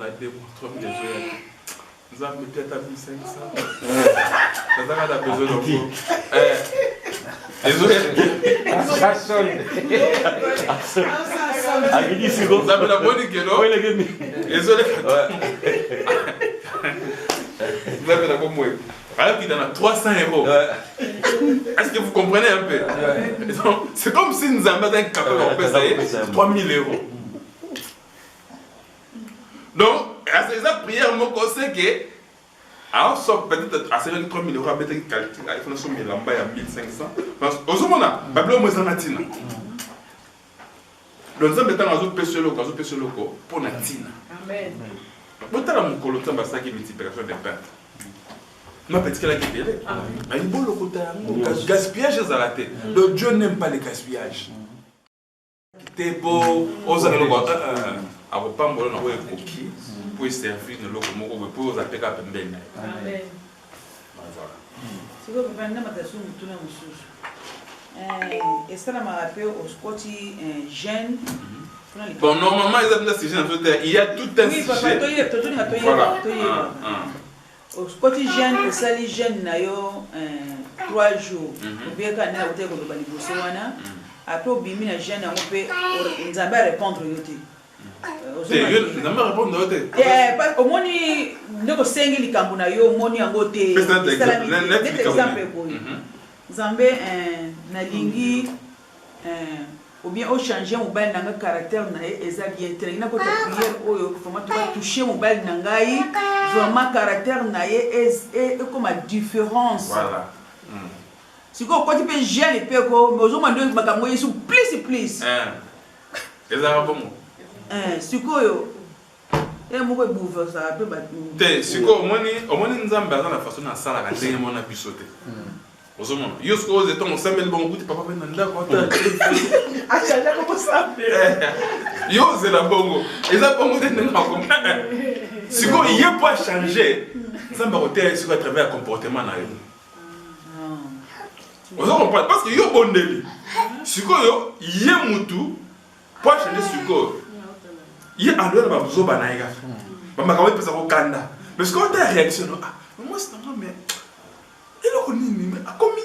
a 2 mois, 3 000 euros. Nous avons mis à 1500. Nous avons besoin d'enfants. Désolé. Ça sonne. Vous avez la bonne idée, non? Désolé. Vous avez la bonne idée. Alors qu'il en a 300 euros. Est-ce que vous comprenez un peu? C'est comme si nous avions un capot on peut payer 3 000 euros. Donc, à ces prières, mon conseil que, alors, sauf peut-être à ces 3 000 euros, peut-être calcul, il faut que nous ayons 1500. Parce que, au moins, Babylon, moi, c'est Natina. Donc, nous avons un péché loco pour Natina. Amen. Vous avez un colotin, c'est une multiplication des peintres. Ma petite la gueule. Il faut le côté gaspillage à la tête. Donc Dieu n'aime pas le gaspillage. T'es beau, aux allez le voir. À vos pas m'en envoyer coquille pour servir le loco moko pour vous appeler à pembeni. Amen. Voilà. C'est quoi papa n'a pas de sou mutuna mususu. Est-ce que m'a rappelé au Scotty jeune. Bon normalement ils ont des sujets il y a tout un sujet. Oui papa toi voilà. Au Scotty jeune et sali jeune na yo 3 jours. Bien quand na hotel ko bali bosowana. Après au bimi na jeune on peut nzamba répondre yote. Nzamba répondre yote. Au moni ndeko sengi likambo na yo moni yango te. Exemple ko. Nzambe na lingi ou bien au changer mobile nanga caractère na eza bien te na ko ta prière oyo vraiment tu vas toucher mobile nangai vraiment caractère na est comme a différence voilà si ko tu peux jeune pe ko mais ozoma ndo makambo yesu please eza bon si ko yo moko bouver ça peut ba te si ko omoni nzambe aza na façon na sala ka ndenge mona bisote Ozomona, yo ce que vous êtes en samedi bon goût papa ben nda ko ta. Acha comme ça. Yo c'est la bongo. Et ça bongo de nda ko. Si ko y a pas changer, ça va roter sur à travers le comportement na yo. Vous comprenez parce que yo bondeli. Si ko yo y a mutu pas changer si ko. Y a andou na bazo banaiga. Ba makawe pesa ko kanda. Mais ce qu'on ta réaction moi c'est non mais il mais comme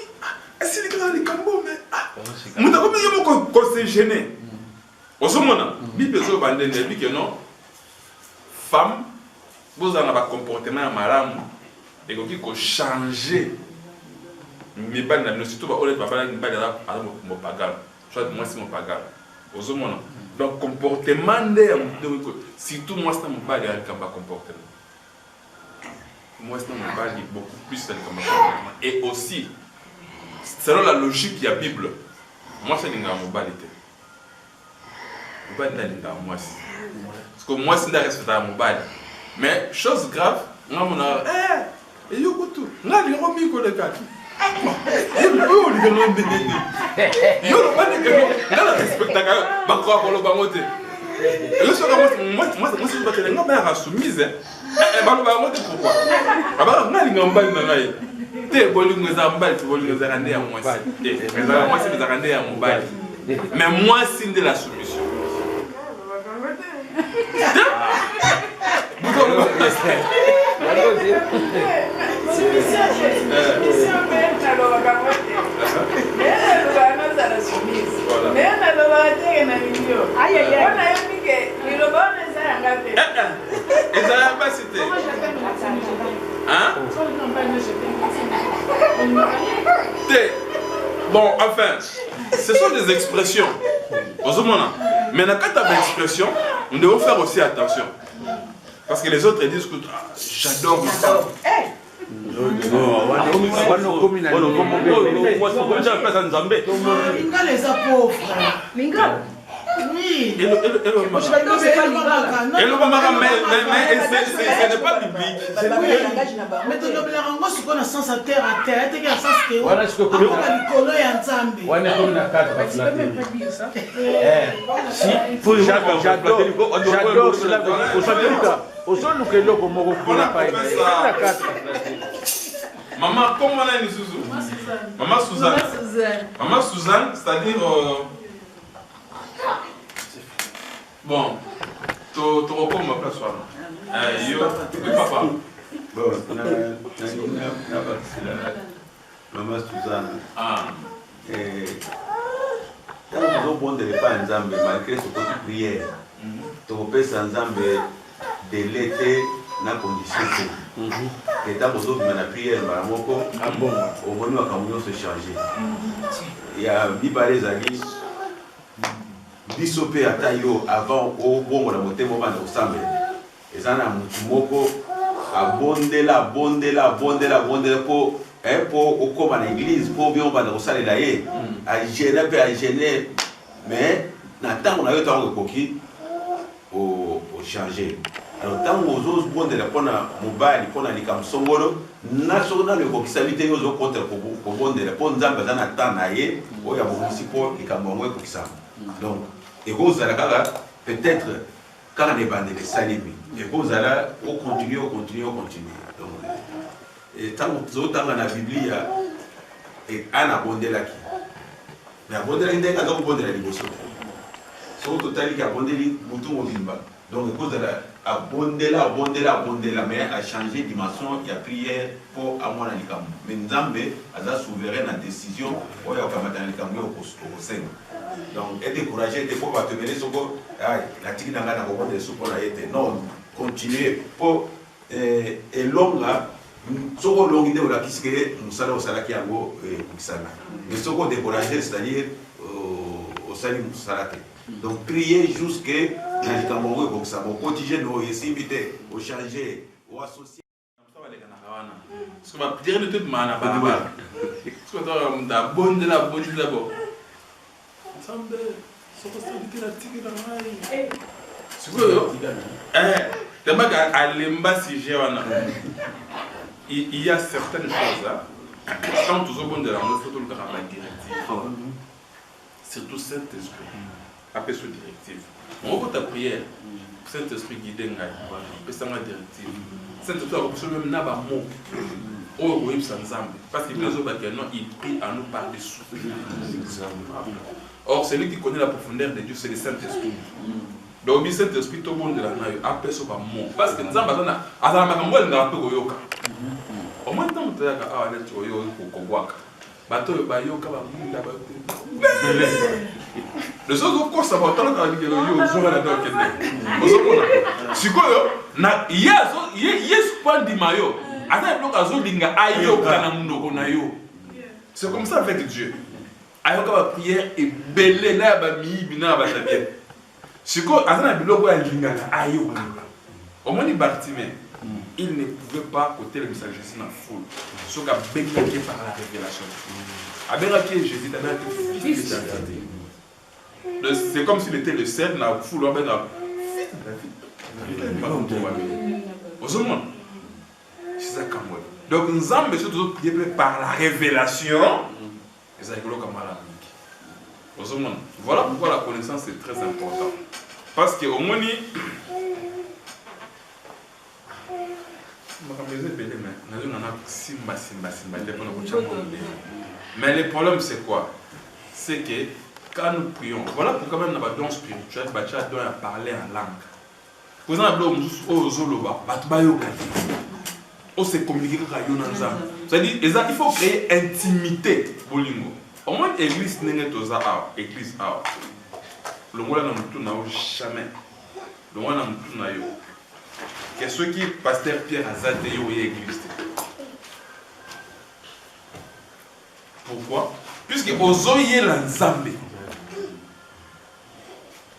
est-ce qu'il y a des cambos mais mais comme il y a beaucoup de gêné au ce moment bible zo bandene dit que non femme vous en avez un comportement malam et que qui changer mais pas na surtout ba honnête papa ni ba là mon pagal soit moi c'est mon pagal au ce moment donc comportement de surtout moi c'est mon pagal comme comportement. Moi, c'est mon bail beaucoup plus comme comportement. Et aussi, selon la logique de la Bible, moi, c'est mon bail. Mon bail n'est pas moi. Parce que moi, c'est mon bail. Mais, chose grave, moi, on a et yo tout. Là, il y a un micro de cas. Yo, le spectacle, ma croix pour le bangote. Le soir, moi, c'est pas que les gens sont soumis. Pourquoi? Mais moi, c'est de la solution. Bon, enfin, ce sont des expressions. Mais quand tu as des expressions, nous devons faire aussi attention. Parce que les autres disent que j'adore ma femme. Oui. Et le maman, mais ce n'est pas biblique. Mais tu dois la rendre ce qu'on a sens à terre, tu as sens que voilà ce que tu as dit. Voilà comme la carte. Si, j'adore cela. Au sol, nous que l'eau comme on n'a pas la carte. Maman, comment on a une Suzu? Maman Suzanne. Maman Suzanne, c'est-à-dire. Bon, tu recours ma place. Yo, papa. Bon, Maman Suzanne. Quand nous avons bon de pas ensemble, malgré ce côté prière, tu peux ensemble de l'été dans la condition que tant que nous avons la prière, au moment où se changer. Il y a des barres amis, bisopé à taillot avant au bon on a monté moment au ensemble. Et ça n'a moko abondela pour comme à l'église pour bien on va dans salle d'ailleurs à gêner mais n'attend on a eu temps de coquille au changer alors tant aux autres bon de la pona mobile pona les comme songolo national le coquille s'habiter aux autres contre pour bon de la pona zamba dans attend naie au ya municipal et comme moi pour ça donc et vous allez peut-être quand on est bandé les salimi et vous allez au continuer donc et tant que dans la Bible et un abondé là qui mais abondé là il y a donc abondé là l'émotion sur le total il y a abondé là bouton au bimba donc cause de la abondé là mais à changer de dimension il y a prière pour à moi l'alicam mais Nzambe a souverain la décision pour y avoir matin l'alicam au sein donc être découragé des fois te mener sur la tique dans la robot de support a été non continuer pour et l'homme là soko longi de la kiske musala osala ki yango kusana mais soko décourager c'est-à-dire au sali musala donc prier jusque dans le cambo comme ça au quotidien au yesibité au changer au associer ça va les canarawana ce que va dire de toute manière balabala ce que da bonne de la d'abord ensemble soko stabilité la tique dans mai ce que tellement à lemba sujet wana il y a certaines choses là, quand tout le monde est là, on faut tout le temps la directive. Surtout Saint-Esprit, après ce directive. On va ta prière, Saint-Esprit guidé, on peut la directive. Saint-Esprit, on peut même n'avoir mot. Oh oui, c'est ensemble. Parce qu'il il prie à nous par des souffles. Or, celui qui connaît la profondeur de Dieu, c'est le Saint-Esprit. Donc, le Saint-Esprit, tout le monde est là, après ce mot. Parce que nous avons au moins tant que tu as aller tu yo kokobwaka bato bayoka ba munda ba le sozo ko sa ba tala ka ngelo yo zo na do kende ozomona sikoyo na yes pandi mayo ata bloc azo linga ayo kana munoko na yo c'est comme ça avec Dieu ayoka ba prière et belé na ba mi bina ba tabia sikoyo ata na biloko ya linga na ayo au moins ni Bartimée il ne pouvait pas côté le message Jésus dans la foule. Ce qu'a béni par la révélation. Abéraké Jésus c'est comme s'il était le seul dans la foule. C'est ça comme moi. Donc nous avons besoin de prier par la révélation. Et ça est comme voilà pourquoi la connaissance est très importante. Parce qu'au moins mais le problème c'est quoi? C'est que quand nous prions, voilà pourquoi même dans le don spirituel, on doit parler en langue. Pour exemple, on se communique avec nous. C'est-à-dire il faut créer intimité. Au moins l'église n'est pas l'église. Le mot là n'a jamais. Le mot là n'a que ce qui pasteur Pierre Azate et l'église. Pourquoi? Puisque ozoye l'ensemble.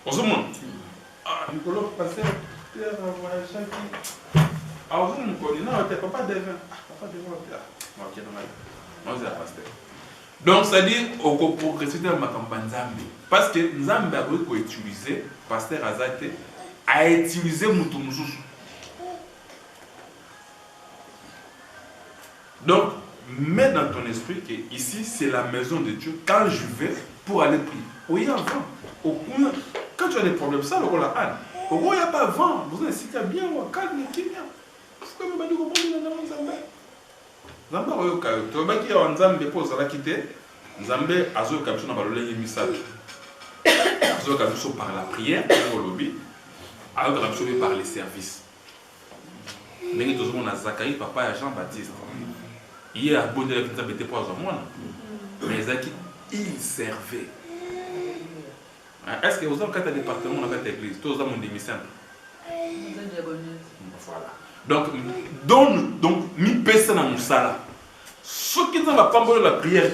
Ozomon. Ah, Nicolas, pasteur Pierre Azate. Ah, Ozomon, non, papa devin. Papa devin Pierre. Ok, normal. Moi, c'est la pasteur. Donc, c'est-à-dire, pour réciter ma campagne Nzambe. Parce que Nzambe a utilisé, pasteur Azate a utilisé Moutoumoussou. Donc, mets dans ton esprit que ici, c'est la maison de Dieu. Quand je vais pour aller prier, oui, il y a vent. Quand tu as des problèmes, ça, il n'y a pas vent. Vous avez cité bien, calme, qui vient. C'est comme il m'a dit, vous avez par la prière, par les services. ndenge tozomona Zacharie papa ya Jean-Baptiste ye abondelaki nzambe te mpo azwa mwana mais ezalaki il servait. Est-ce que vous avez un département dans cette église? Tous avez un demi simple. Voilà. Donc, mi pèse dans Moussala. Ce qui ne va pas me la prière,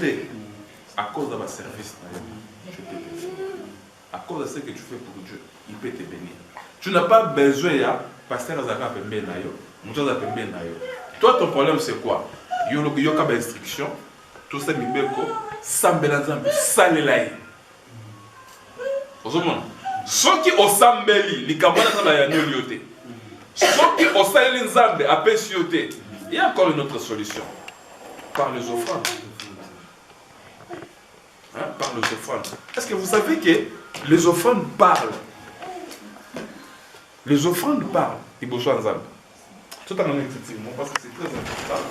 à cause de ma service, je te bénis. À cause de ce que tu fais pour Dieu, il peut te bénir. Tu n'as pas besoin, pasteur Azaka Pembe Nayo, Moussa Pembe Nayo. Toi, ton problème, c'est quoi? Il y a une instruction, tout ça, mi beko, sans bénazambe, salelaï. Soki osambeli likamwana na ya nyoliote. Soki osali nzambe apesiote. Il y a encore une autre solution. Par les offrandes. Hein? Par les offrandes. Est-ce que vous savez que les offrandes parlent? Les offrandes parlent. Il faut choisir nzambe. Tout en effectivement parce que c'est très important.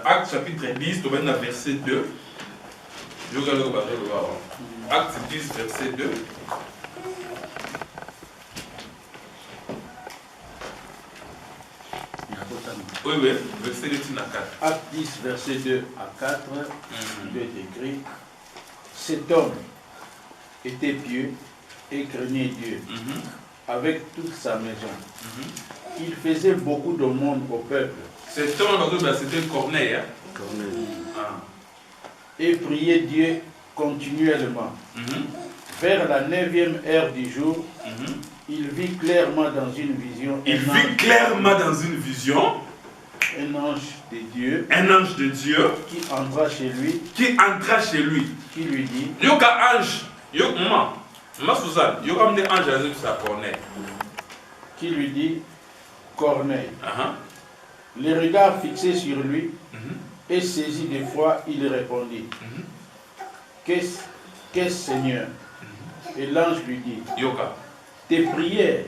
Acte chapitre 10, verset 2. Acte 10, verset 2. Oui, verset 2 à 4. Acte 10, verset 2 à 4, il est écrit: cet homme était pieux et craignait Dieu avec toute sa maison. Il faisait beaucoup de monde au peuple. Cet homme, c'était Corneille. Hein? Corneille. Ah. Et priait Dieu continuellement. Vers la 9e heure du jour, il vit clairement dans une vision. Un ange de Dieu. Un ange de Dieu. Qui entra chez lui. Qui lui dit: Yoka ange. Yoka maman Suzanne. Yoka me ange à Corneille. Qui lui dit: Corneille. Les regards fixés sur lui, et saisi d'effroi, il répondit: Qu'est-ce, Seigneur? Et l'ange lui dit: Yoka. Tes prières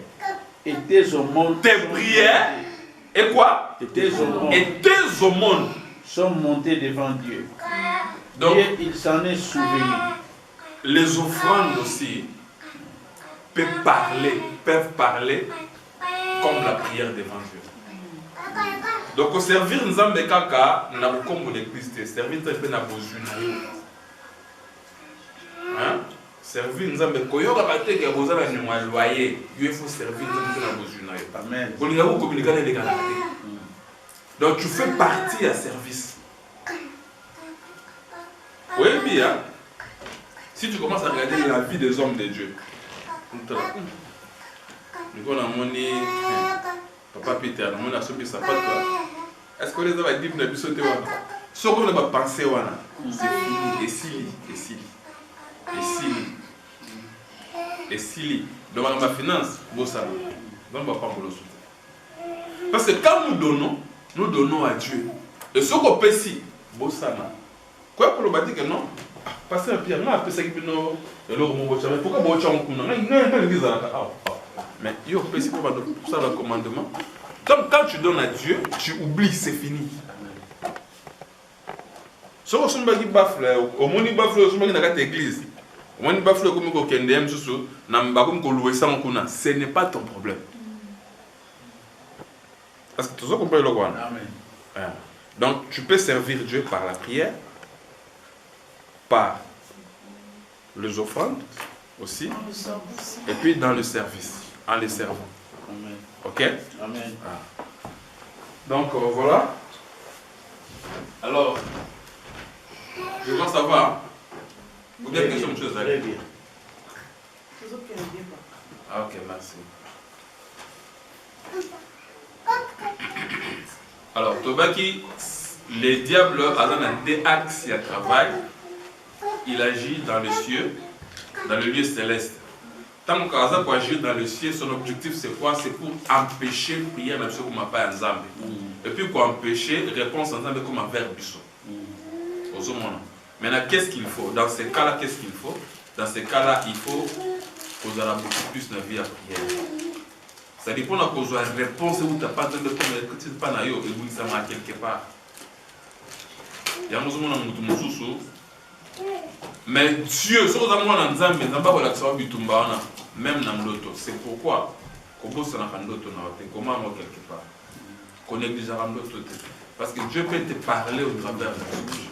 et tes aumônes. Tes prières et quoi? Et tes aumônes sont montées devant Dieu. Donc, et il s'en est souvenu. Les offrandes aussi peuvent parler comme la prière devant Dieu. Donc, au servir Nzambe Kaka, n'a pas comme l'église, servir Nzambe n'a pas hein? Servir Nzambe Koyoka Kate que vous avez un loyer, il faut servir Nzambe n'a pas Amen. Pour les gens communiquer les gars. Donc, tu fais partie à service. Oui, bien. Si tu commences à regarder la vie des hommes de Dieu, nous avons monnaie. Papa Peter, on a sauvé sa patte. Est-ce que les gens vont dire que nous avons sauté? Ce qu'on a pensé, c'est fini. Et si, dans ma finance, vous savez, on ne va pas le soutenir. Parce que quand nous donnons à Dieu. Et ce qu'on peut si, vous savez, quoi pour le dire que non? Passer un pierre, non, après ça, pourquoi vous mais il y a aussi pour ça le commandement. Donc quand tu donnes à Dieu, tu oublies, c'est fini. Ce que tu as bafle, au moins il bafle, au moins il a l'église. Au moins il bafle comme au Kendem, ce n'est pas ton problème. Parce que tu as compris le quoi? Amen. Donc tu peux servir Dieu par la prière, par les offrandes aussi, et puis dans le service. En les servant. Amen. Ok? Amen. Donc voilà. Alors, je pense savoir. Vous avez des questions, M. Zali? Très bien. Ah, ok, merci. Alors, Tobaki, les diables, a des axes à travail. Il agit dans les cieux, dans le lieu céleste. Tant qu'Aza peut agir dans le ciel, son objectif c'est quoi? C'est pour empêcher prière même comme un pas en Zambie. Et puis pour empêcher réponse en Zambie comme un verbe biso. Maintenant, qu'est-ce qu'il faut? Dans ces cas-là, qu'est-ce qu'il faut? Dans ces cas-là, il faut qu'on ait beaucoup plus de vie à prière. Ça dépend de la réponse où tu n'as pas de réponse, que tu n'es pas naïf, et vous savez quelque part. Il y a un moment mais Dieu, ce que vous avez en Zambie, vous n'avez pas relaxé bitumba, même dans l'auto. C'est pourquoi, comment ça n'a pas d'auto, comment moi quelque part, qu'on négligera l'auto. Parce que Dieu peut te parler au travers de la bouche.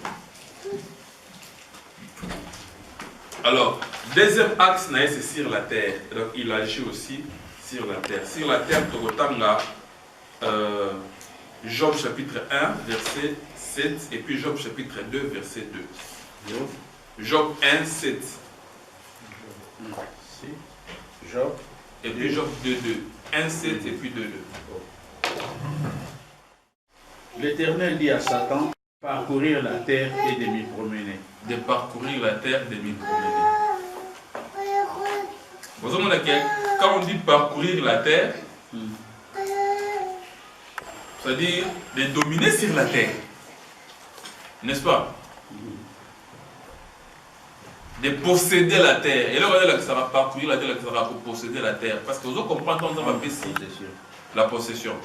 Alors, deuxième axe, c'est sur la terre. Donc, il agit aussi sur la terre. Sur la terre, Job chapitre 1, verset 7, et puis Job chapitre 2, verset 2. Job 1, 7. Job. Et puis Job 2, 2. 1, 7 et puis 2, 2. L'Éternel dit à Satan, parcourir la terre et de m'y promener. De parcourir la terre, de m'y promener. Vous savez, quand on dit parcourir la terre, c'est-à-dire de dominer sur la terre. N'est-ce pas? De posséder la terre. Et là, on va ça va parcourir la terre, ça va posséder la terre. Parce que vous comprenez, on va la possession.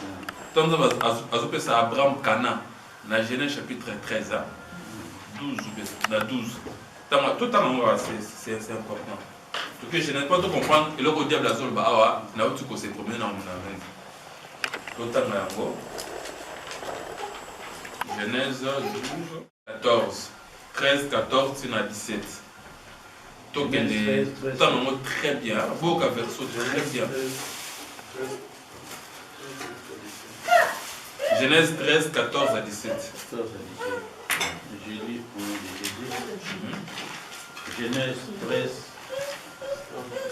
On va appeler ça Abraham Cana, dans Genèse chapitre 13, 12. Tout le temps, c'est important. Donc, je n'ai pas tout comprendre. Et là, au diable, la zone, il y a tout qui s'est promené dans mon avenir. Tout le temps, Genèse 12, 14. 13, 14, c'est dans 17. Donc, très bien. Beaucoup de versos, très bien. Genèse 13, 14 à 17. Je lis au nom de Jésus. Genèse 13,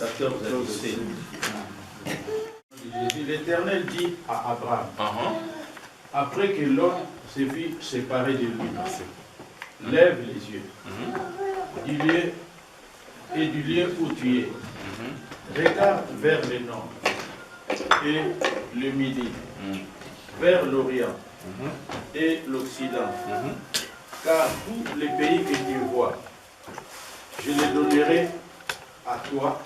14 à 17. L'Éternel dit à Abraham, après que l'homme se vit séparé de lui, lève les yeux du lieu où tu es. Regarde vers le nord et le midi, vers l'Orient et l'Occident. Car tous les pays que tu vois, je les donnerai à toi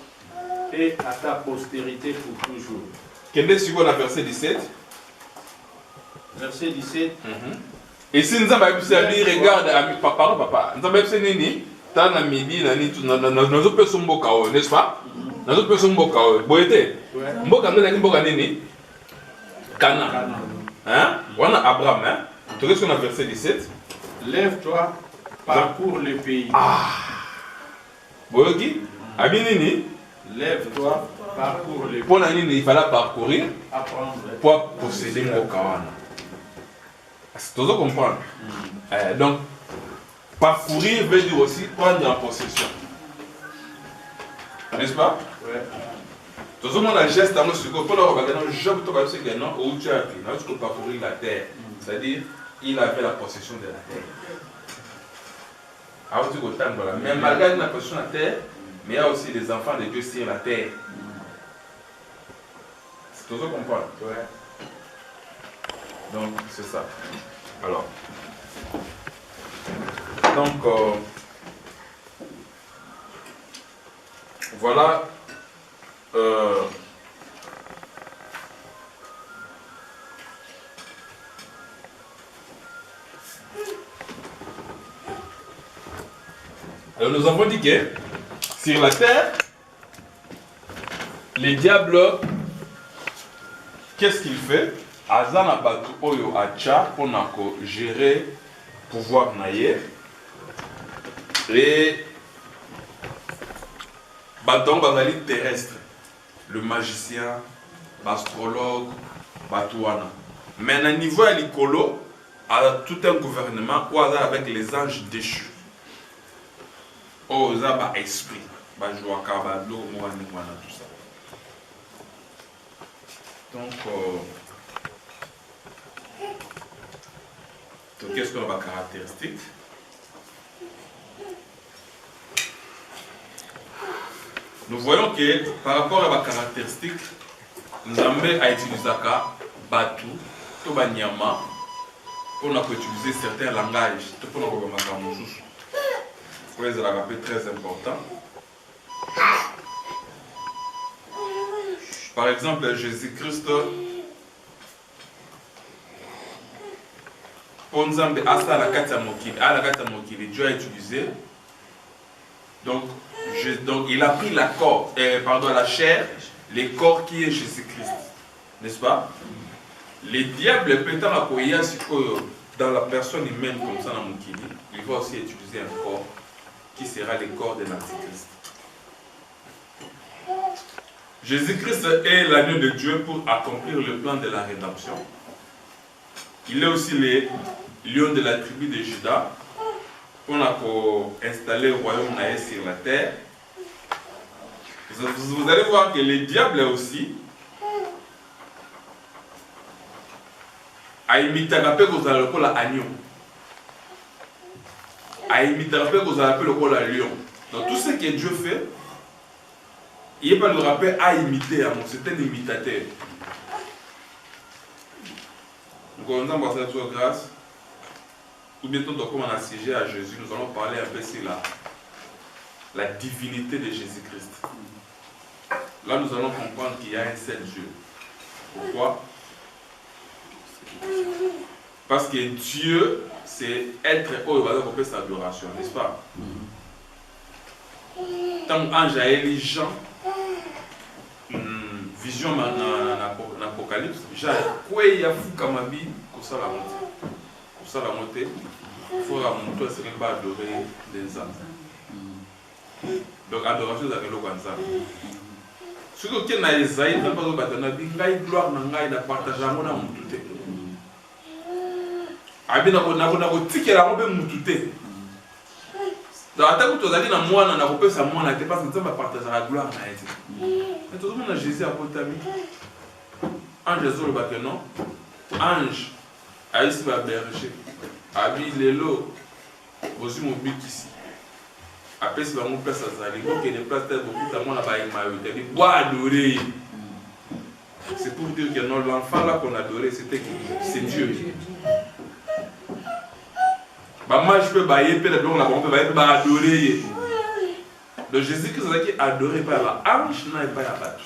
et à ta postérité pour toujours. Quel est ce qu'on a verset 17? Verset 17. Et si nous avons dit, regarde, papa, nous avons dit, tant à midi, nous avons fait son boka, n'est-ce pas? Nous avons fait son boka. Boété, boka, nous avons boka nini? Cana. Hein? On a Abraham, hein? Tu vois ce qu'on a verset 17? Lève-toi, parcours le pays. Boyoki? Abinini? Lève-toi, parcours le pays. Pour l'année, il fallait parcourir pour posséder le boka. Tu dois comprendre. Donc, parcourir veut dire aussi prendre en possession. N'est-ce pas? Oui. Tout le monde a un geste dans le sucre. Pour le regarder, je peux te dire que non, où tu as pris, tu peux parcourir la terre. C'est-à-dire, il avait la possession de la terre. Alors, tu comprends, voilà. Mais malgré la possession de la terre, mais il y a aussi des enfants de Dieu sur la terre. Tu dois comprendre. Oui. Donc, c'est ça. Alors, donc, voilà. Alors, nous avons dit que sur la terre, les diables, qu'est-ce qu'il fait? Azana batu oyo acha pour gérer pouvoir naïe et bâton bazali terrestre, le magicien, l'astrologue, batouana. Mais à niveau à l'icolo, à tout un gouvernement ou avec les anges déchus. Oh, ça va esprit. tout ça. Donc, qu'est-ce qu'on a comme caractéristique? Nous voyons que par rapport à ma caractéristique, Nzambe a utilisé Batu, Tobanyama, pour utiliser certains langages. Pour les rappeler très important. Par exemple, Jésus-Christ, pour Nzambe, Dieu a utilisé. Donc il a pris la chair, le corps qui est Jésus-Christ. N'est-ce pas? Les diables peut-être dans la personne humaine comme ça, il va aussi utiliser un corps qui sera le corps de l'Antichrist. Jésus-Christ est l'agneau de Dieu pour accomplir le plan de la rédemption. Il est aussi le lion de la tribu de Juda pour installer le royaume sur la terre. Vous allez voir que le diable aussi a imité l'agneau. A imité le lion. Donc tout ce que Dieu fait, il n'est pas le rappel à imiter, c'est un imitateur. Donc on a besoin de grâce. Tout bientôt, comme on a siégé à Jésus, nous allons parler un peu sur la divinité de Jésus-Christ. Là, nous allons comprendre qu'il y a un seul Dieu. Pourquoi? Parce que Dieu, c'est être au bas de sa adoration, n'est-ce pas? Tant qu'ange a élu Jean, vision dans l'Apocalypse, Jean, quoi il y a fou comme habit, comme ça la montée. Comme ça la montée, il faut remonter, c'est qu'il va adorer les âmes. Donc, adoration, c'est le Ganza. Ce qui est dans Isaïe, il n'y a pas de bâtonnet, il y a une gloire dans le partage à mon amour. Il y a un ticket à mon amour. Donc, attends que tu as dit dans moi, on a repéré ça, moi, on a été parce que tu as partagé la gloire. Mais tout le monde a Jésus à côté de lui. Ange Jésus le bac non. Ange, Aïs va berger. Abi Lelo, aussi mon but ici. Après, c'est mon place à Zali. Donc, il y a des places beaucoup de monde là-bas, il m'a dit, il doit adorer. C'est pour dire que l'enfant là qu'on adorait, c'est Dieu. Moi, je peux bailler, on peut adorer. Donc Jésus-Christ a adoré par la hanche, non pas la battu.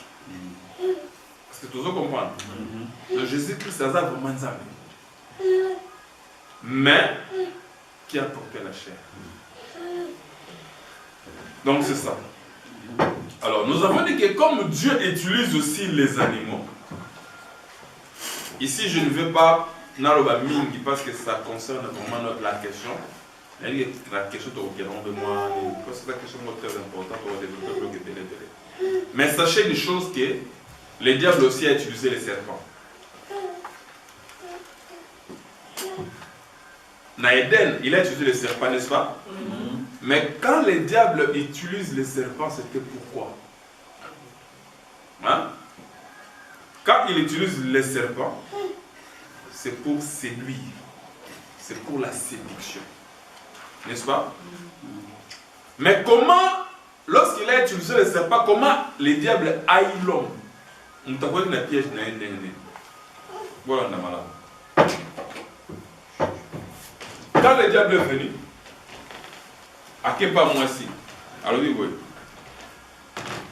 Parce que tout le monde comprend. Donc Jésus-Christ a vraiment Nzambe. Mais qui a porté la chair. Donc c'est ça. Alors nous avons dit que comme Dieu utilise aussi les animaux, ici je ne veux pas Naroba Mingi parce que ça concerne vraiment la question. La question de moi, parce que c'est la question très importante pour développer le bloc de télé. Mais sachez une chose que le diable aussi a utilisé les serpents. Dans Éden, il a utilisé les serpents, n'est-ce pas? Mais quand le diable utilise les serpents, c'était pourquoi? Hein? Quand il utilise les serpents, c'est pour séduire. C'est pour la séduction. N'est-ce pas? Mais comment, lorsqu'il a utilisé les serpents, comment le diable haït l'homme? On t'a vu une piège dans un. Voilà, on a malade. Quand le diable est venu, à quel pas moi aussi? Alors oui, oui.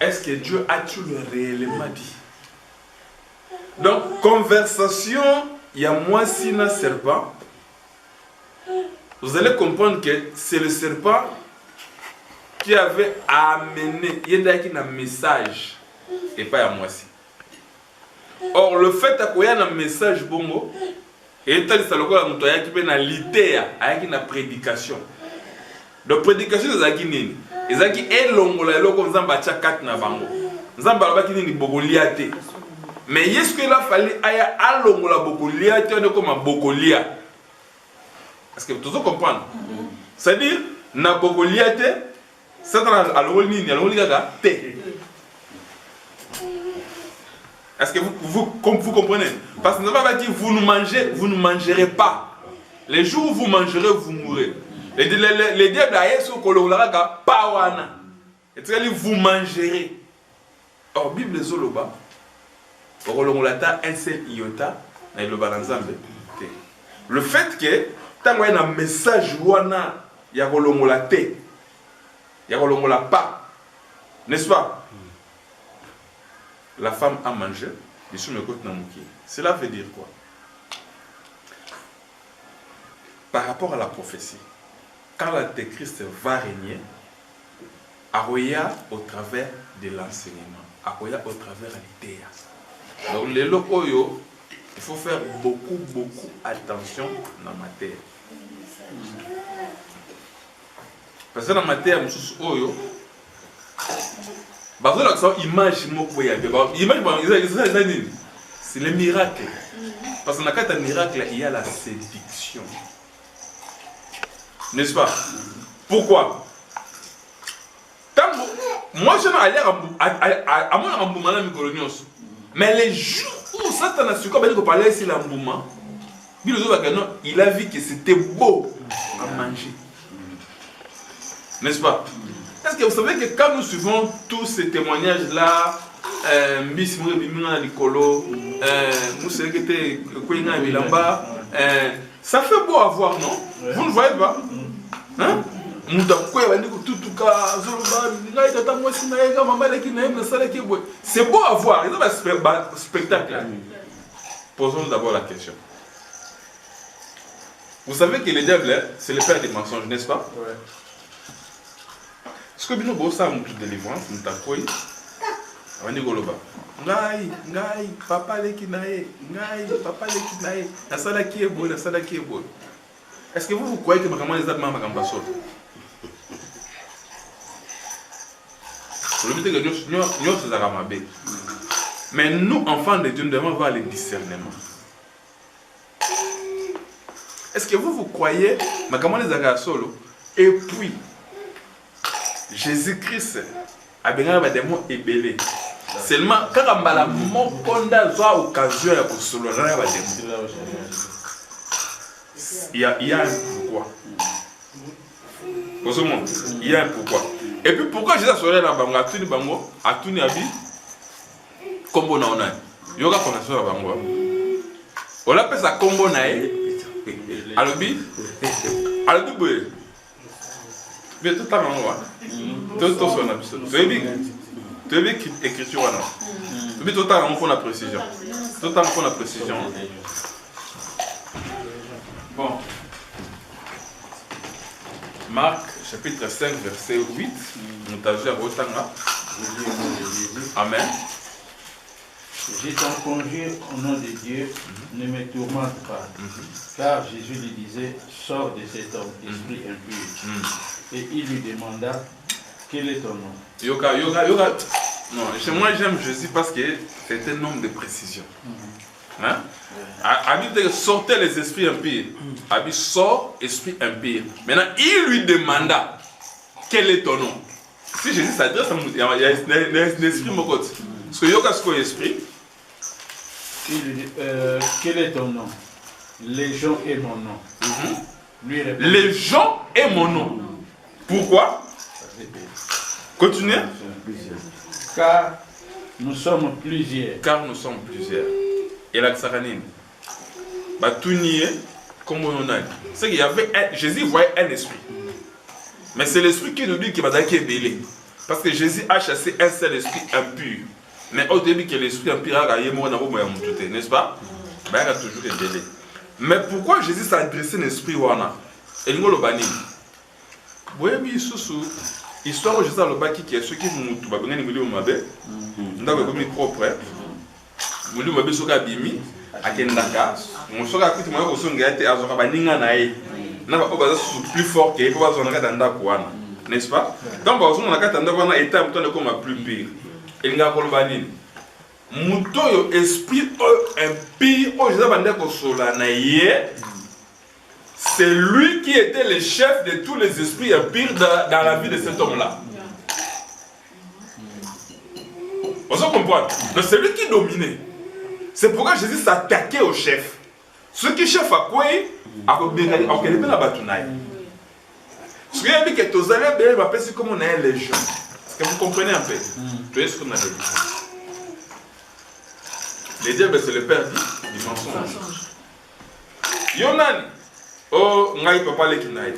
Est-ce que Dieu a-t-il réellement dit? Donc, conversation, il y a moi si un serpent. Vous allez comprendre que c'est le serpent qui avait amené, il y a un message et pas à moi si. Or, le fait qu'il y ait un message bongo, et il y a l'idée, il y a une prédication. Donc, prédication, c'est ce qui est. Et ça qui est longo, là, comme ça, il y a 4 nabango. Nzamba qui est bogoliate. Mais est-ce qu'il a fallu à longo la bogoliate, on est comme un bogolia. Parce que tout le monde comprend. C'est-à-dire, na bogoliate, Satan a le nini, a le té. Est-ce que vous comprenez? Parce que nous avons dit vous ne mangerez pas. Les jours où vous mangerez, vous mourrez. Les diables a yesu kolongolaka pawana. Et vous mangerez. Or Bible zoloba okolongolata un seul iota na iloba na Nzambe. Le fait que tango na message wana ya kolongola te, ya kolongola pas, n'est-ce pas? La femme a mangé, cela veut dire quoi? Par rapport à la prophétie, quand l'Antéchrist va régner, Aroya au travers de l'enseignement, Aroya au travers de l'idée. Donc les locaux, il faut faire beaucoup attention dans la matière. Parce que dans la matière, c'est le miracle. Parce que dans le miracle, il y a la séduction. N'est-ce pas? Pourquoi? Moi, je n'ai à mon mais les jours où Satan a su parler ici l'embouma, il a vu que c'était beau à manger. N'est-ce pas? Est-ce que vous savez que quand nous suivons tous ces témoignages-là, ça fait beau à voir, non? Vous ne voyez pas? Hein? C'est beau à voir. Il y a un spectacle. Posons d'abord la question. Vous savez que le diable, c'est le père des mensonges, n'est-ce pas? Ouais. Ce que nous avons ça, notre délivrance, nous avons ngai, papa lekinae, papa lekinae, la sala qui est bonne, la sala qui est bonne. Est-ce que vous croyez que ma maman les a demandé à ma maman? Mais nous, enfants de Dieu, nous devons avoir le discernement. Est-ce que vous croyez ma maman les a solo? Et puis, Jésus-Christ a bien des démons ébélés. Seulement, quand on a occasion de solo, il y a un pourquoi. Il y a un pourquoi. Et puis pourquoi Jésus a sorti dans Bango, a tuni abi, combo na ona. Yoga fondation na Bango. On l'appelle ça combo nae. Alobi boye. Mais tout à l'heure, tout son absence. Tu veux écriture wana. Mais tout à l'heure on fait la précision. Tout à l'heure on fait la précision. Bon. Marc chapitre 5 verset 8. Nous avons à Rotanga. Amen. Je t'en conjure au nom de Dieu, ne me tourmente pas. Car Jésus lui disait, sors de cet homme, esprit impur. Et il lui demanda, quel est ton nom? Yoga. Non, moi j'aime Jésus parce que c'est un homme de précision. Hein? Habite sortez les esprits impurs. Habite sort esprit impur. Maintenant il lui demanda quel est ton nom. Si Jésus s'adresse à il y a un esprit mon côté. Parce que yoga c'est quoi esprit? Il lui dit quel est ton nom? Légion est mon nom. Lui répond, Légion est mon nom. Pourquoi? Continuez. Car nous sommes plusieurs. Et la Xaranine, tout nier comme on a dit. C'est qu'il y avait Jésus voyait un esprit. Mais c'est l'esprit qui nous dit qu'il va être belé. Parce que Jésus a chassé un seul esprit impur. Mais au début que l'esprit impur a gagné, n'est-ce pas? Il a toujours été belé. Mais pourquoi Jésus s'est adressé à l'esprit wana? Et nous le banni. Vous voyez, histoire où Jésus a le baki qui est ceux qui nous tout bien nous le mabe. Nous avons comme propre. Nous le mabe soka bimi akendaka. Mon soka kuti moi ko songa ete azoka baninga na ye. Na ba obaza plus fort que pour bazona katanda kwana. N'est-ce pas? Donc bazona katanda kwana état muto comme plus pire. Et nga ko banini. Muto yo esprit impire o Jésus bande ko sola na ye. C'est lui qui était le chef de tous les esprits impurs dans la vie de cet homme-là. Vous comprenez? Donc c'est lui qui dominait. C'est pourquoi Jésus s'attaquait au chef. Ce qui chef a quoi? A quoi la bataille. Ce qui a dit que tous allez bien, va penser comme on est les gens. Est-ce que vous comprenez un peu? Tu vois ce qu'on a dit. Les diables, c'est le père du mensonge. Yonan, oh, ngai papa le kinai.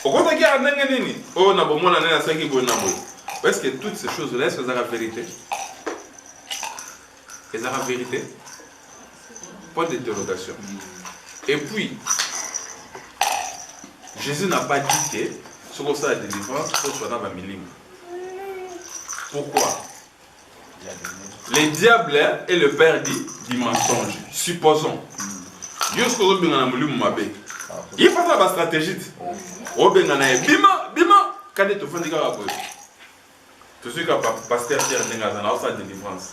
Au côté qui a nani, oh, na bomo na nana cinq bonamo. Est-ce que toutes ces choses-là, est-ce que c'est la vérité? Est-ce que c'est la vérité? Point d'interrogation. Et puis, Jésus n'a pas dit que ce qu'on a délivrance, ce soit dans la milime. Pourquoi? Les diables est le père du mensonge. Supposons. Dieu ce qu'on a dans la milime mabe. Il faut faire la stratégie. On a bima, quand tu fais des gars à boire. Tu sais que pasteur Pierre Nenga dans la délivrance.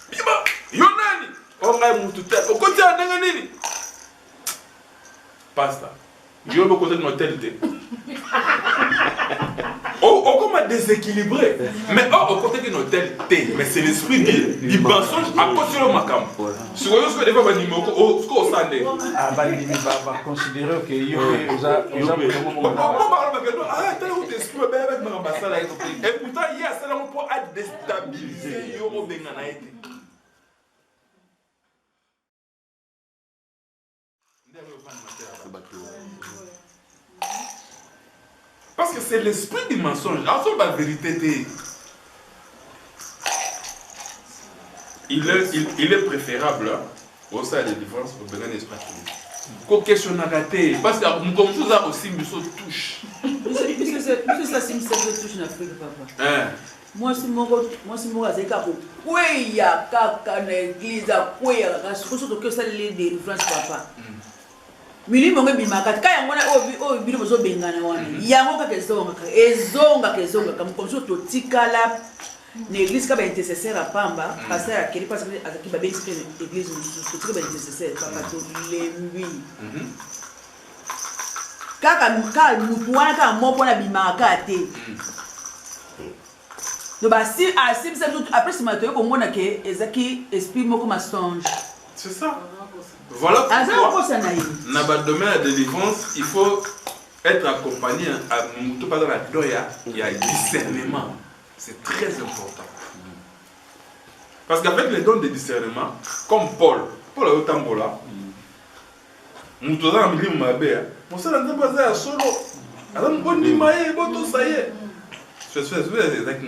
Bima, Yonani. On a un tout au côté de Nenganini. Pasteur. Je vais me côté de notre télé. Oh, comment déséquilibré. Mais au côté de notre télé. Mais c'est l'esprit du mensonge à cause de l'Omakam. Si vous avez des fois, vous avez ah, va considérer que il y a et pourtant, il y a ça pour déstabiliser. Parce que c'est l'esprit du mensonge. En la vérité, il est préférable au sein des différences pour donner l'esprit. Qu'au question n'a raté. Parce que comme tout ça aussi, nous sommes touche. Puisque ça, c'est une touche en Afrique, papa. Moi, si moi, c'est comme quoi il y a une église, quoi il y a que ça les délivrances, papa. Milimo ngibimaka kaya ngona obili bozo bengana wana yango ka ezonga comme so to tikala l'église ka ba intercesseur apamba pasteur akeli parce que azaki ba bensi l'église to tikala ba intercesseur papa to lembi kaka mutu wana ka mopo na bimaka te no ba si ça après ce matin ko mona ke ezaki esprit moko mensonge. C'est ça. Voilà pourquoi dans le domaine de la délivrance, il faut être accompagné à tout pas dans la doya, il y a discernement. C'est très important. Parce qu'avec les dons de discernement, comme Paul a eu Tambola, nous tous en milieu mabé, on s'est rendu à solo. Alors on dit maïe, bon tout ça y est. Je fais des actes.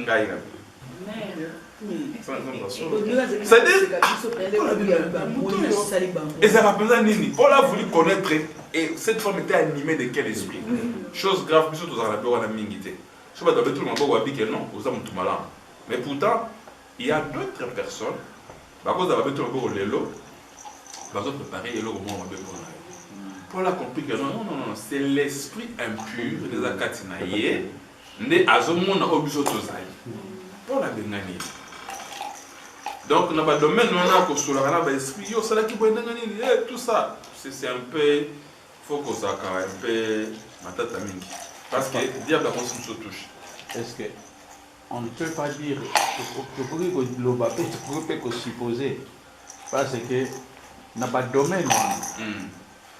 C'est-à-dire, et ça rappelle Nini. Paul a voulu connaître, et cette femme était animée de quel esprit? Chose grave, plus aux Arabes, on a mingité. Je ne sais pas, tout le monde a dit que non, vous avez tout mal. Mais pourtant, il y a d'autres personnes, par cause d'Arabes, tout le monde a l'élo, par contre, préparer l'élo au moment où Paul a compris que non, c'est l'esprit impur des Akatinaïe, né à ce moment où on a Paul a gagné. Donc, dans le domaine, on a l'esprit, tout ça, c'est un peu, il faut que ça soit un peu matatamingi. Parce que le diable a construit se touche. Est-ce qu'on ne peut pas dire que l'obapé peut supposer parce que dans le domaine,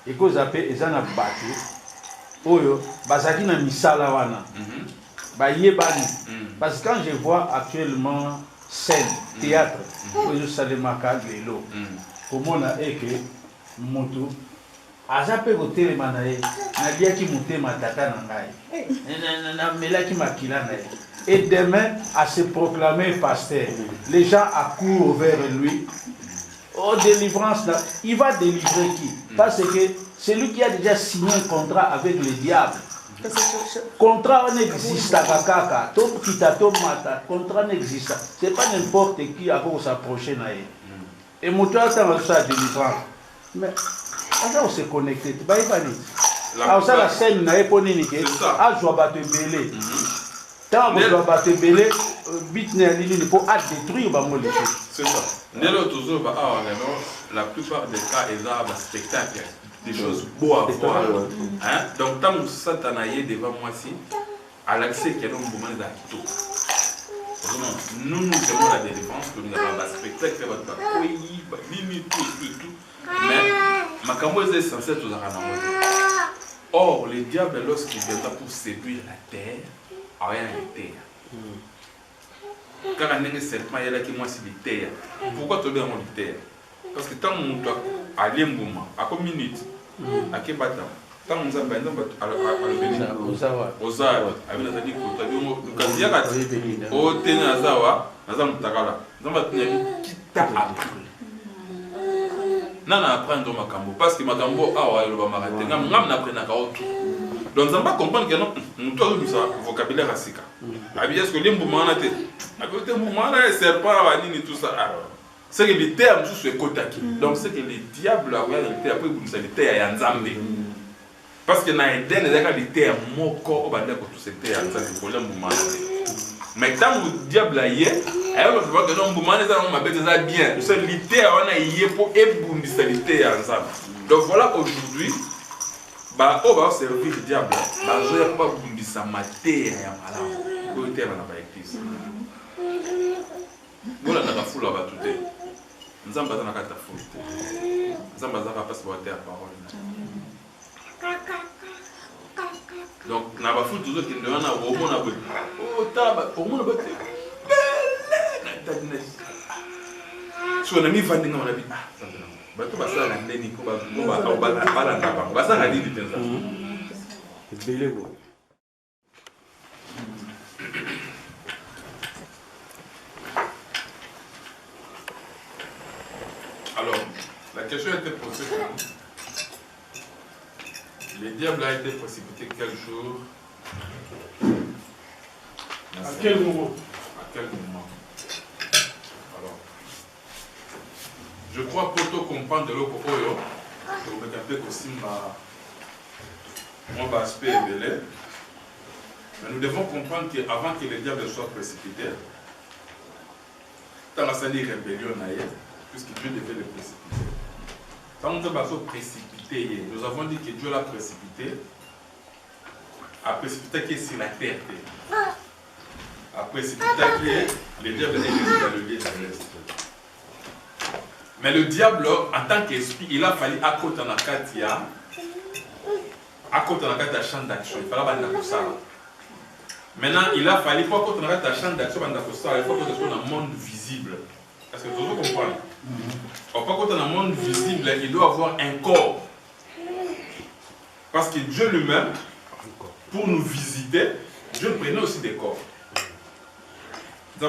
et que vous avez des battu, bazaki na misala wana, parce que quand je vois actuellement scène, théâtre, je salue ma carte de l'eau. Comment on a que Moto, Azape Hotel Manae, Nadia qui montait ma tata nangai, Namela qui makila nae. Et demain, à se proclamer pasteur, les gens accourent vers lui. Oh, délivrance, là, il va délivrer qui? Parce que c'est lui qui a déjà signé un contrat avec le diable. Contrat n'existe pas, contrat n'existe. C'est pas n'importe qui a pour s'approcher. Et mon toit a ça délivrant. Mais on s'est connecté. La scène n'a pas niqué. Ah, je dois battre belé. Tant que je dois battre belé, bit n'est pour détruire. C'est ça. La plupart des cas, ils ont un spectacle. Des choses beaux à voir. Hein? Donc, tant que Satan est devant moi, si, à l'accès qu'il y a un moment d'acto. Nous avons la délivrance que nous avons un spectacle, mais ma camoise est censée être aux aranamotes. Or, le diable, lorsqu'il viendra pour séduire la terre, a rien de terre. Quand on est serpent, il y a qui moi c'est de terre. Pourquoi tu as de terre? Parce que tant que nous allons à moment, à combien de minutes, à quel bâtiment, tant que nous allons à aux arbres, avec les amis, nous non, apprendre Makambo parce que Makambo a le bamarété. Nous apprenons à tout. Donc, on va comprendre que nous avons un vocabulaire assez calme. Est-ce que les mouvements ont été les mouvements là, serpent, tout ça. C'est que les termes sont kotaki. Donc, c'est que les diables ont été après vous savez terres en Zambie. Parce que dans Eden, il y a des termes moko au bandé pour tous ces terres. Ça c'est pour le mouvement. Mais quand le diable a yé, alors je vois que non mouvement les gens m'appellent ça bien. C'est les terres on a yé pour ébounder les terres ensemble. Donc voilà aujourd'hui. Bah, on va servir le diable. Bah, je vais pas vous dire ça, ma terre est malade. Vous êtes là, pas église. Vous l'avez pas fou là-bas tout. Nous avons pas dans la carte fou. Nous avons pas passé pour terre parole. Donc, nous avons fou tout qui nous a au monde à vous. Oh, tabac, au monde à vous. Si on a mis vending, on a dit, ah, ça me bato basala na ndeni ko bala ngaba basala nini tenza belego. Alors la question a été posée le diable a été précipité quel jour, à quel moment? Je crois pour tout comprendre de l'eau oyo, pour me capter aussi mon aspect élevé. Mais nous devons comprendre qu'avant que le diable soit précipité, dans la salle de rébellion, puisque Dieu devait le précipiter. Quand on va précipiter, nous avons dit que Dieu l'a précipité, a précipité qui est sur la terre. A précipité qui le diable est dans le lieu céleste. Mais le diable, en tant qu'esprit, il a fallu à côté de la Katia, champ d'action. Il fallait que ça. Maintenant, il a fallu pour côté de la champ d'action, il faut que ce soit dans le monde visible. Est-ce que vous comprenez? Pour côté dans le monde visible, il doit avoir un corps. Parce que Dieu lui-même, pour nous visiter, Dieu prenait aussi des corps. Vous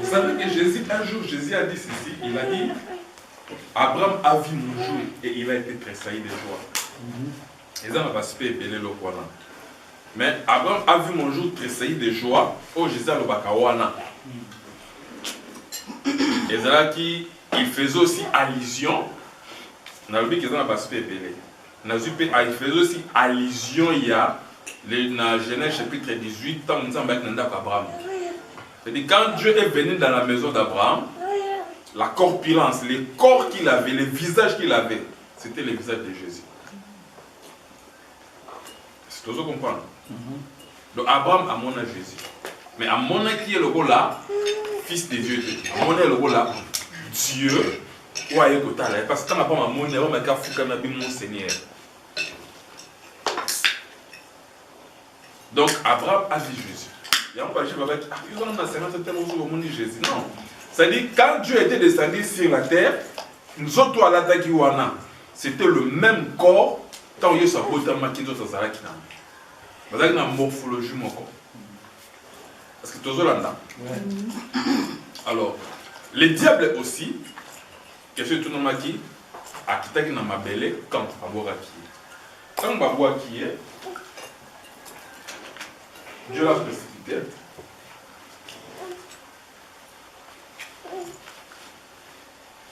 savez que Jésus, un jour, Jésus a dit ceci, il a dit, Abraham a vu mon jour et il a été tressailli de joie. Et ça va se faire appeler le Kwana. Mais Abraham a vu mon jour tressailli de joie, oh Jésus a le Bakawana. Et ça qui, il faisait aussi allusion, on a oublié que ça va se faire appeler. Il faisait aussi allusion il y a dans Genèse chapitre 18 tant Abraham. C'est-à-dire quand Dieu est venu dans la maison d'Abraham, la corpulence, les corps qu'il avait, le visage qu'il avait, c'était le visage de Jésus. C'est tout ça qu'on comprend. Donc Abraham a mon Jésus. Mais à mon qui est le gars là, fils de Dieu. À mon est le gars là, Dieu. Parce que quand Abraham a mon mon Seigneur. Donc Abraham a vu Jésus. Et on va dire, ils ont un Jésus. Non. C'est-à-dire, quand Dieu était descendu sur la terre, nous autres, à l'attaque, c'était le même corps, tant qu'il y a sa beauté, il y a une morphologie. Parce que tout le alors, le diable aussi, qu'est-ce que tout le monde qui a quitté dans ma belle quand on va voir qui est. Quand on va voir qui est, Dieu l'a précipité.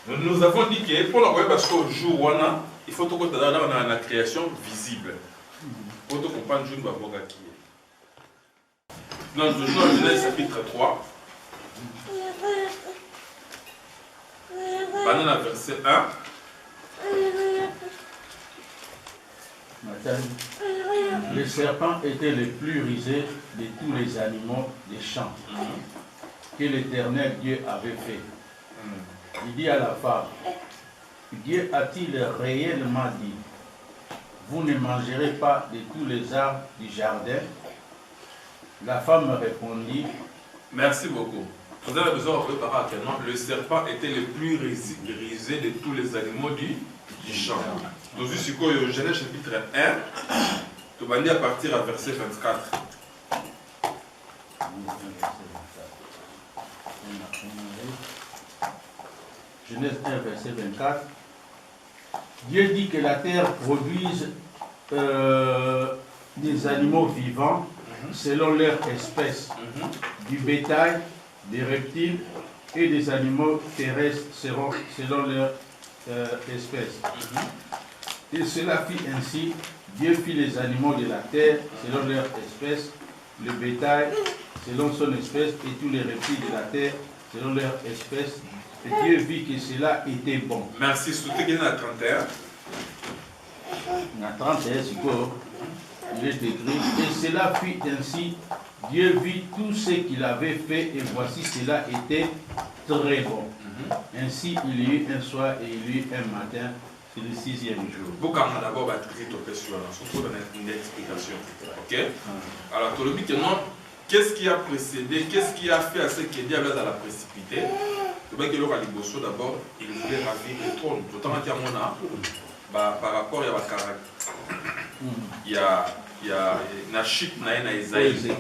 Nous avons dit que pour l'envoyer parce qu'au jour où on a, il faut que on a la création visible. Pour que comprendre Dieu va voir qui est. Dans le Genèse chapitre 3, pendant la verset 1, Le serpent était le plus rusé de tous les animaux des champs que l'Éternel Dieu avait fait. Il dit à la femme, Dieu a-t-il réellement dit, vous ne mangerez pas de tous les arbres du jardin? La femme répondit, merci beaucoup. Vous avez besoin de préparer actuellement. Le serpent était le plus risé de tous les animaux du champ. Donc, ici, Genèse chapitre 1, tu vas dire à partir à verset 24. Genèse 1, verset 24. Dieu dit que la terre produise des animaux vivants selon leur espèce, du bétail, des reptiles et des animaux terrestres selon leur espèce. Et cela fit ainsi, Dieu fit les animaux de la terre selon leur espèce, le bétail selon son espèce et tous les reptiles de la terre selon leur espèce. Et Dieu vit que cela était bon. Merci. Souhaitez qu'il y ait à 31. À 31, c'est quoi? Il est écrit, et cela fit ainsi, Dieu vit tout ce qu'il avait fait, et voici cela était très bon. Ainsi il y eut un soir et il y eut un matin, c'est le 6e jour. Beaucoup on a d'abord battu ton question, surtout dans une explication. Ok? Alors, tu le dis que non, qu'est-ce qui a précédé, qu'est-ce qui a fait à ce que Dieu avait à la précipité? Tu vois que le d'abord, il voulait ravir le trône. Tout en entièrement, par rapport à la caractère. Il y a une chute dans Isaïe.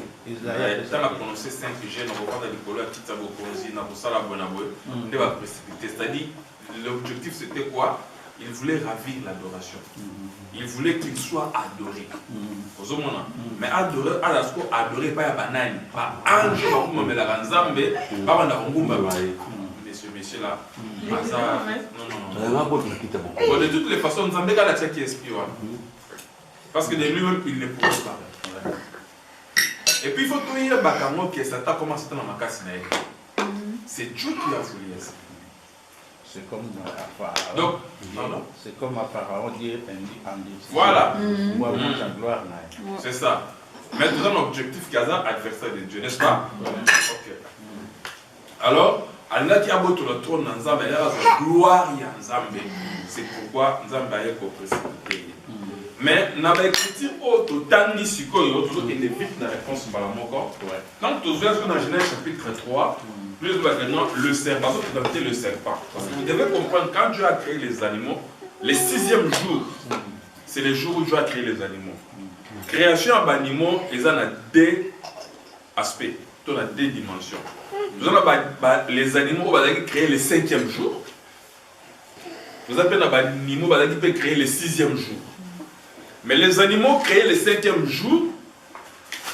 Dans la prononcé 5G, dans le cas de l'école, petite sabokonzi, dans le sala bonaboué, il va précipiter. C'est-à-dire, l'objectif c'était quoi? Il voulait ravir l'adoration. Il voulait qu'il soit adoré. Mais adoré pas à banane, pas ange, mais la ranzambe, pas à la rongumba. Monsieur là, non. Bon, de toutes les façons, nous avons des gars qui espionent. Parce que de lui-même, il ne pourrait pas. Et puis il faut tout dire que Satan commence dans ma casse. C'est Dieu qui a voulu ça. C'est comme à Pharaon. Donc, c'est comme à Pharaon dire voilà. Gloire. C'est ça. Maintenant, l'objectif qui a adversaire de Dieu, n'est-ce pas? Ok. Alors, Allah qui a beau le trône dans Nzambe, il a la gloire en Nzambe. C'est pourquoi Nzambe a été précipité. Mais dans l'écriture, autant ni si quoi, il est vite la réponse par la moko. Quand tu vois dans Genèse chapitre 3, le serpent, le serpent. Parce que vous devez comprendre, quand Dieu a créé les animaux, le 6e jour, c'est le jour où Dieu a créé les animaux. Création d'animaux, ils ont 2 aspects, ils ont 2 dimensions. Nous avons les animaux qui ont créé le 5e jour. Nous avons les animaux qui peuvent créer le 6e jour. Mais les animaux créés le 5e jour,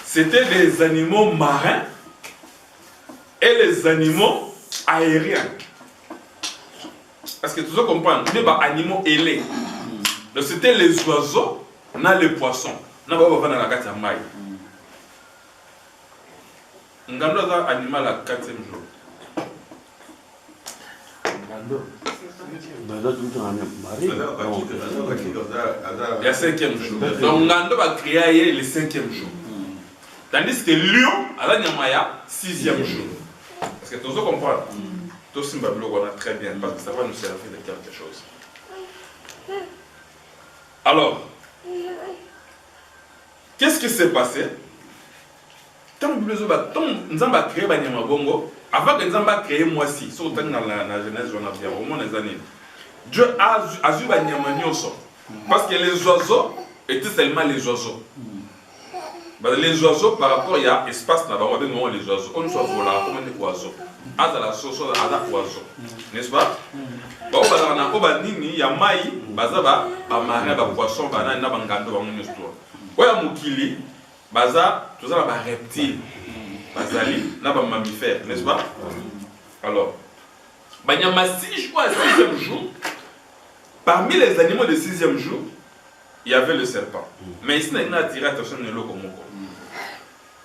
c'était des animaux marins et les animaux aériens. Parce que tu dois comprendre, il y a des animaux ailés. Donc c'était les oiseaux, les poissons. On va dans la 4e maille. On a un animal à 4e jour. Il y a 5e jour. Donc, Ngando va créer le 5e jour. Tandis que Lion, à la Nyamaya, 6e jour. Parce que tu dois comprendre. Tout ce qu'on a très bien, parce que ça va nous servir de quelque chose. Alors, qu'est-ce qui s'est passé? Tant que nous avons créé Banyama Bongo, avant que nous avons créé Moissi, surtout dans la Genèse, on a bien au moins les années. Dieu a eu Banyama Nyoso. Parce que les oiseaux étaient seulement les oiseaux. Les oiseaux, par rapport, il y a espace là-bas, on va dire les oiseaux. On soit volant, on est oiseaux. À la sauce, à la oiseau. N'est-ce pas? Bon, il y a maï, bazaba, marin, poisson, banane, bangando, bangando. Ouais, Moukili, baza, tout ça, reptile. Bazali, n'a pas mammifère, n'est-ce pas? Alors, il y a 6 jours à 6e jour. Parmi les animaux de 6e jour, il y avait le serpent. Mais ici, il a attiré attention de l'eau comme ça.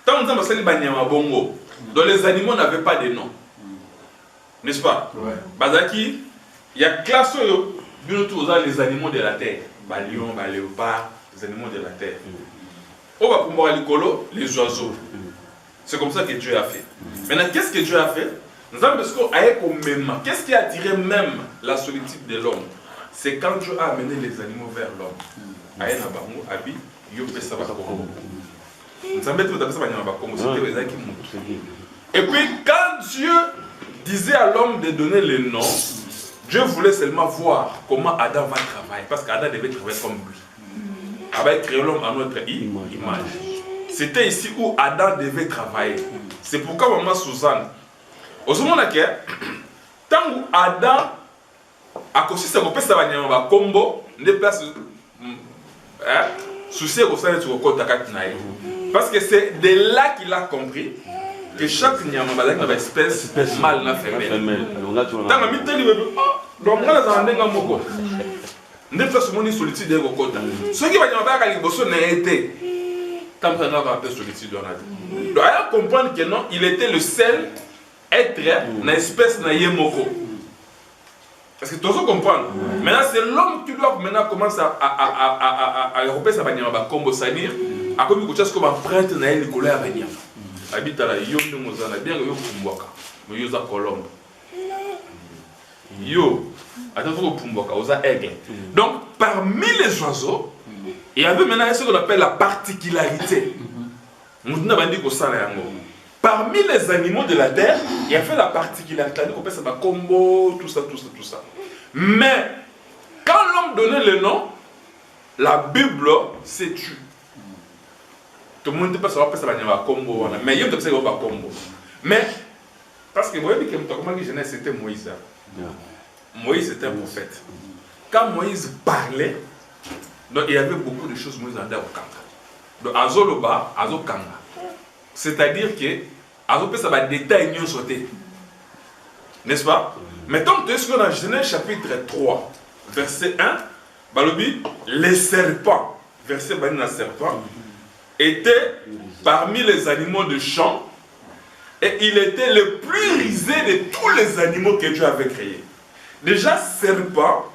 Tant que nous avons bongo, dont les animaux n'avaient pas de nom. N'est-ce pas? Bazaki, il y a classe les animaux de la terre. Lion, léopard, les animaux de la terre. On va pouvoir les oiseaux. C'est comme ça que Dieu a fait. Maintenant, qu'est-ce que Dieu a fait? Qu'est-ce qui a attiré même la solitude de l'homme? C'est quand Dieu a amené les animaux vers l'homme. Et puis quand Dieu disait à l'homme de donner le nom, Dieu voulait seulement voir comment Adam va travailler, parce qu'Adam devait travailler comme lui. Il va créer l'homme à notre image. C'était ici où Adam devait travailler. C'est pourquoi maman Suzanne, au moment où tant que Adam a conçu sa copie, ça va y avoir combo, des places souci au sein de son côté. Parce que c'est de là qu'il a compris que chaque nyama a une espèce mâle na femelle. Tant que miteli bebe, donc là ça ande ngamoko. Ne place mon solitude de côté. Ceux qui va y avoir à liboso n'a été comme ça n'a pas de solitude on a dit. Donc à comprendre que non, il était le seul être na espèce na yemoko. Parce que tu dois comprendre. Maintenant, c'est l'homme qui doit maintenant commencer à repérer sa bannière. Comme ça dire, à comme il y a comme empreinte na elle colère à venir. Habite à la yo de Mozana bien yo Pumbwaka, mais yo za Colombe. Yo, attends vous Pumbwaka, osa aigle. Donc parmi les oiseaux, il y avait maintenant ce qu'on appelle la particularité. Nous avons dit que ça là. Parmi les animaux de la terre, il y a fait la particularité, on appelle ça combo, tout ça. Mais, quand l'homme donnait le nom, la Bible s'est tue. Tout le monde ne peut pas savoir que ça va combo. Mais il y a un peu combo. Mais, parce que vous voyez que comment Genèse c'était Moïse. Moïse était un prophète. Quand Moïse parlait, donc, il y avait beaucoup de choses Moïse en au Kanga. Donc, Azoloba, Azokanga. C'est-à-dire que ça va détailler mieux sauter. N'est-ce pas? Maintenant, tu es dans Genèse chapitre 3, verset 1, les serpents, verset 1, serpent, était parmi les animaux de champ et il était le plus risé de tous les animaux que Dieu avait créés. Déjà, serpent,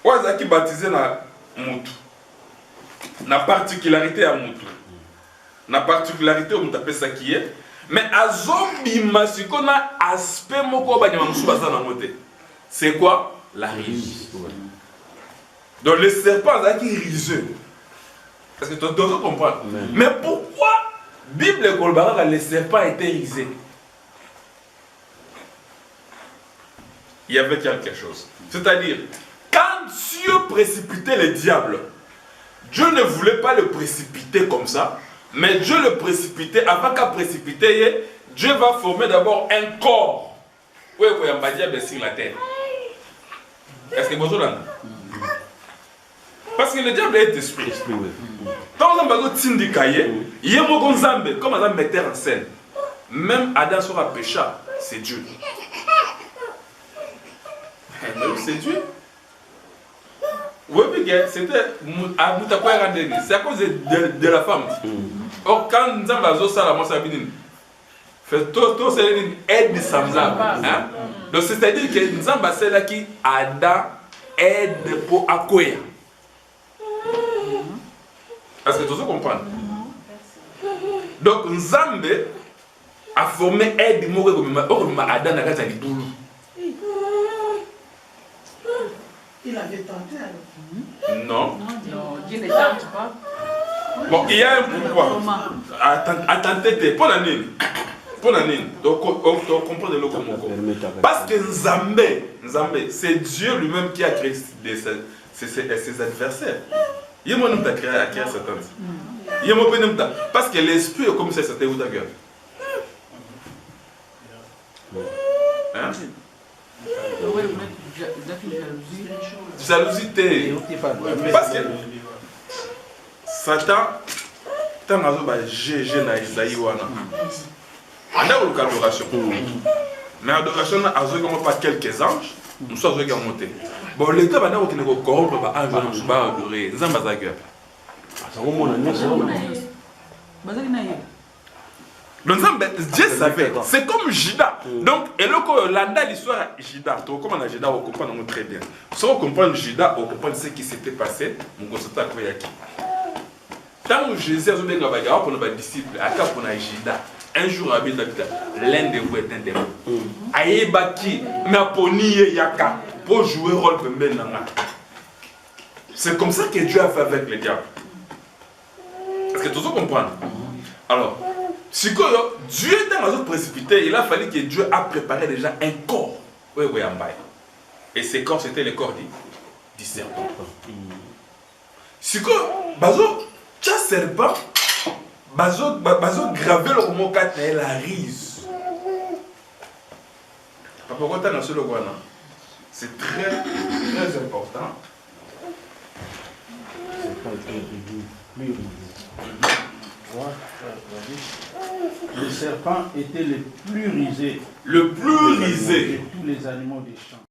on a baptisé la moutou. La particularité à moutou. La particularité, on appelle ça qui est. Mais azobima, ce qu'on a aspect moko c'est quoi? La rise. Donc les serpents, ils riseux. Parce que tu dois comprendre. Mais pourquoi Bible et Kolbara, les serpents étaient risés? Il y avait quelque chose. C'est-à-dire, quand Dieu précipitait le diable, Dieu ne voulait pas le précipiter comme ça. Mais Dieu le précipitait, avant qu'à précipiter, Dieu va former d'abord un corps. Oui, il y a un diable sur la terre. Est-ce que vous avez? Parce que le diable est esprit. Quand on a un cahier, il y a un Zambé, comme on metteur en scène. Même Adam sera pécheur, c'est Dieu. C'est Dieu. Oui, c'était c'est à cause de la femme. Or, quand nous avons ça, la mossa binine, fait tout c'est une aide semblable. Donc, c'est-à-dire que nous avons celle là qui Adam aide pour accueillir. Est-ce que tu comprends? Donc, Nzambe a formé aide comme Adam n'a pas dit tout. Il avait tenté alors. Non. Non, Dieu ne tente pas. Bon, il y a un pourquoi. Attendez, pour l'année. Donc, on comprend de l'Okomoko. Parce que Nzambe, c'est Dieu lui-même qui a créé ses adversaires. Il y a mon homme qui a créé Satan. Il y a mon homme parce que l'esprit est comme ça, c'était où ta gueule. Hein? Jalousie, parce que Satan, tant que GG na Isaïe wana, on a eu l'adoration. Mais l'adoration n'a pas quelques anges, nous sommes montés. Bon, l'État va nous corrompre par un ange, nous va adorer. Nous sommes Donc Dieu savait. C'est comme Judas. Donc, et là, là, l'histoire Judas. Donc, comment on a Judas, on comprend très bien. Si on comprend Judas, on comprend ce qui s'était passé. On constate à Koyaki. Tant que Jésus a dit pour nos disciples, à quoi pour Judas, un jour, l'un de vous est un démon. Aïebaki, Naponi et Yaka, pour jouer rôle de Benanga. C'est comme ça que Dieu a fait avec le diable. Est-ce que tout le monde comprend? Alors, si Dieu était dans un précipité, il a fallu que Dieu a préparé déjà un corps. Et ce corps, c'était le corps du serpent. Si bazo, tu as serpent, bazo gravé le mot 4 et la rise. Pourquoi tu as lancé le guana? C'est très, très important. Le serpent était le plus risé. Le plus risé. De tous les animaux des champs.